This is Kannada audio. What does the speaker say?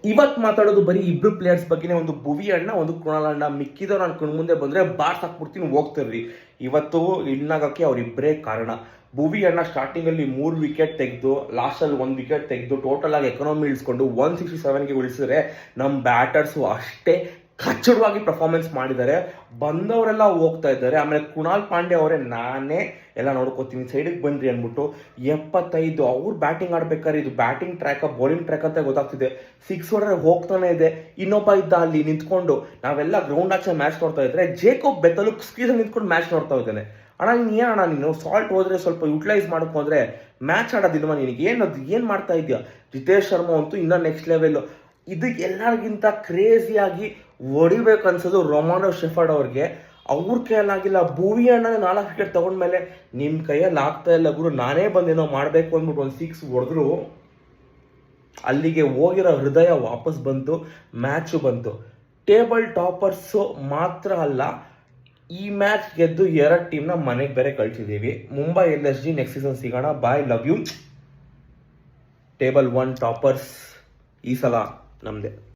ಇವತ್ತು ಮಾತಾಡೋದು ಬರೀ ಇಬ್ರು ಪ್ಲೇಯರ್ಸ್ ಬಗ್ಗೆನೇ, ಒಂದು ಭುವಿ ಅಣ್ಣ, ಒಂದು ಕೃಣಾಲ್ ಅಣ್ಣ. ಮಿಕ್ಕಿದವ್ರು ನಾನು ಕಣ್ ಮುಂದೆ ಬಂದರೆ ಬಾರ್ಸ್ ಹಾಕ್ಬಿಡ್ತೀನಿ, ಹೋಗ್ತಿರ್ರಿ. ಇವತ್ತು ಇನ್ನಾಗಕ್ಕೆ ಅವರಿಬ್ಬರೇ ಕಾರಣ. ಭುವಿ ಅಣ್ಣ ಸ್ಟಾರ್ಟಿಂಗಲ್ಲಿ 3 ವಿಕೆಟ್ ತೆಗೆದು, ಲಾಸ್ಟಲ್ಲಿ 1 ವಿಕೆಟ್ ತೆಗೆದು, ಟೋಟಲ್ ಆಗಿ ಎಕನಾಮಿ ಇಳಿಸ್ಕೊಂಡು 167ಗೆ ಉಳಿಸಿದ್ರೆ ನಮ್ಮ ಬ್ಯಾಟರ್ಸು ಅಷ್ಟೇ ಕಚ್ಚಡವಾಗಿ ಪರ್ಫಾರ್ಮೆನ್ಸ್ ಮಾಡಿದ್ದಾರೆ. ಬಂದವರೆಲ್ಲ ಹೋಗ್ತಾ ಇದ್ದಾರೆ. ಆಮೇಲೆ ಕೃಣಾಲ್ ಪಾಂಡ್ಯ ಅವರೇ, ನಾನೇ ಎಲ್ಲ ನೋಡ್ಕೋತೀನಿ, ಸೈಡಿಗೆ ಬನ್ನಿರಿ ಅಂದ್ಬಿಟ್ಟು 75. ಅವ್ರು ಬ್ಯಾಟಿಂಗ್ ಆಡ್ಬೇಕಾದ್ರೆ ಇದು ಬ್ಯಾಟಿಂಗ್ ಟ್ರ್ಯಾಕ್ ಬೌಲಿಂಗ್ ಟ್ರ್ಯಾಕ್ ಅಂತ ಗೊತ್ತಾಗ್ತಿದೆ. 6 ಹೊಡೆದ್ರೆ ಹೋಗ್ತಾನೆ ಇದೆ. ಇನ್ನೊಬ್ಬ ಇದ್ದ ಅಲ್ಲಿ ನಿಂತ್ಕೊಂಡು, ನಾವೆಲ್ಲ ಗ್ರೌಂಡ್ ಆಚೆ ಮ್ಯಾಚ್ ನೋಡ್ತಾ ಇದ್ರೆ ಜೇಕೋಬ್ ಬೆತ್ತಲು ಸ್ಕ್ರೀಸಲ್ಲಿ ನಿಂತ್ಕೊಂಡು ಮ್ಯಾಚ್ ನೋಡ್ತಾ ಇದ್ದಾನೆ. ಅಣ್ಣ ನೀನು ಸಾಲ್ಟ್ ಹೋದ್ರೆ ಸ್ವಲ್ಪ ಯುಟಿಲೈಸ್ ಮಾಡ್ಕೊಂಡ್ರೆ ಮ್ಯಾಚ್ ಆಡೋದಿಲ್ವ ನಿನಗೆ? ಏನು ಮಾಡ್ತಾ ಇದೆಯಾ? ರಿತೇಶ್ ಶರ್ಮಾ ಅಂತೂ ಇನ್ನೂ ನೆಕ್ಸ್ಟ್ ಲೆವೆಲ್. ಇದಕ್ಕೆ ಎಲ್ಲರಿಗಿಂತ ಕ್ರೇಜಿಯಾಗಿ ಹೊಡಿಬೇಕು ಅನ್ಸೋದು ರೊಮಾನೋ ಶೆಫರ್ಡ್ ಅವ್ರಿಗೆ. ಅವ್ರ ಕೈಯಲ್ಲಾಗಿಲ್ಲ. ಭುವಿ ಅಣ್ಣ 4 ವಿಕೆಟ್ ತಗೊಂಡ್ಮೇಲೆ ನಿಮ್ಮ ಕೈಯಲ್ಲಿ ಆಗ್ತಾ ಇಲ್ಲ ಗುರು, ನಾನೇ ಬಂದೇನೋ ಮಾಡಬೇಕು ಅಂದ್ಬಿಟ್ಟು ಒಂದು 6 ಹೊಡೆದ್ರು. ಅಲ್ಲಿಗೆ ಹೋಗಿರೋ ಹೃದಯ ವಾಪಸ್ ಬಂತು, ಮ್ಯಾಚು ಬಂತು. ಟೇಬಲ್ ಟಾಪರ್ಸು ಮಾತ್ರ ಅಲ್ಲ, ಈ ಮ್ಯಾಚ್ ಗೆದ್ದು 2 ಟೀಮ್ನ ಮನೆಗೆ ಬೇರೆ ಕಳಿಸಿದ್ದೀವಿ. ಮುಂಬೈ LSG ನೆಕ್ಸ್ಟ್ ಸೀಸನ್ ಸಿಗೋಣ. ಬಾಯ್, ಲವ್ ಯು. ಟೇಬಲ್ 1 ಟಾಪರ್ಸ್ ಈ ಸಲ ನಮ್ಮದೇ.